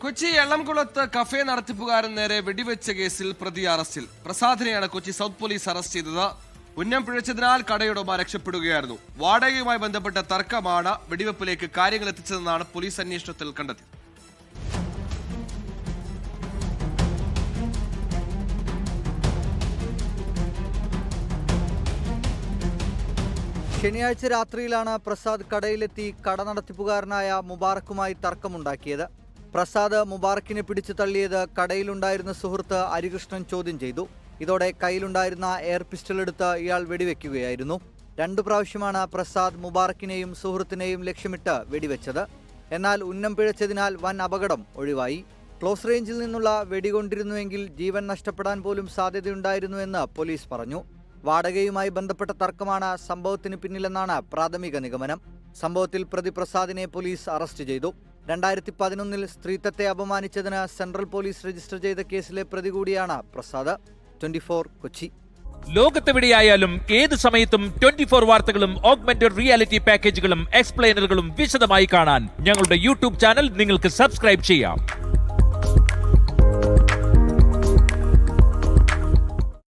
കൊച്ചി എളംകുളത്ത് cafe നടത്തിപ്പുകാരൻ നേരെ വെടിവെച്ച കേസിൽ പ്രതി അറസ്റ്റിൽ. പ്രസാദിനെയാണ് കൊച്ചി സൗത്ത് പോലീസ് അറസ്റ്റ് ചെയ്തത്. ഉന്നം പിഴച്ചതിനാൽ കടയുടമ രക്ഷപ്പെടുകയായിരുന്നു. വാടകയുമായി ബന്ധപ്പെട്ട തർക്കമാണ് വെടിവെപ്പിലേക്ക് കാര്യങ്ങൾ എത്തിച്ചതെന്നാണ് പോലീസ് അന്വേഷണത്തിൽ കണ്ടെത്തിയത്. ശനിയാഴ്ച രാത്രിയിലാണ് പ്രസാദ് കടയിലെത്തി കട നടത്തിപ്പുകാരനായ മുബാറക്കുമായി തർക്കമുണ്ടാക്കിയത്. പ്രസാദ് മുബാറക്കിനെ പിടിച്ചു തള്ളിയത് കടയിലുണ്ടായിരുന്ന സുഹൃത്ത് ഹരികൃഷ്ണൻ ചോദ്യം ചെയ്തു. ഇതോടെ കയ്യിലുണ്ടായിരുന്ന എയർ പിസ്റ്റൾ എടുത്ത് ഇയാൾ വെടിവെക്കുകയായിരുന്നു. 2 പ്രാവശ്യമാണ് പ്രസാദ് മുബാറക്കിനെയും സുഹൃത്തിനെയും ലക്ഷ്യമിട്ട് വെടിവെച്ചത്. എന്നാൽ ഉന്നം പിഴച്ചതിനാൽ വൻ അപകടം ഒഴിവായി. ക്ലോസ് റേഞ്ചിൽ നിന്നുള്ള വെടികൊണ്ടിരുന്നുവെങ്കിൽ ജീവൻ നഷ്ടപ്പെടാൻ പോലും സാധ്യതയുണ്ടായിരുന്നുവെന്ന് പോലീസ് പറഞ്ഞു. വാടകയുമായി ബന്ധപ്പെട്ട തർക്കമാണ് സംഭവത്തിന് പിന്നിലെന്നാണ് പ്രാഥമിക നിഗമനം. സംഭവത്തിൽ പ്രതി പ്രസാദിനെ പോലീസ് അറസ്റ്റ് ചെയ്തു. 2011-ൽ സ്ത്രീത്വത്തെ അപമാനിച്ചതിന് സെൻട്രൽ പോലീസ് രജിസ്റ്റർ ചെയ്ത കേസിലെ പ്രതി കൂടിയാണ് പ്രസാദ്. 24 കൊച്ചി. ലോകത്തെവിടെയായാലും ഏത് സമയത്തും 24 വാർത്തകളും ഓഗ്മെന്റഡ് റിയാലിറ്റി പാക്കേജുകളും എക്സ്പ്ലെയിനറുകളും വിശദമായി കാണാൻ ഞങ്ങളുടെ യൂട്യൂബ് ചാനൽ നിങ്ങൾക്ക് സബ്സ്ക്രൈബ് ചെയ്യാം.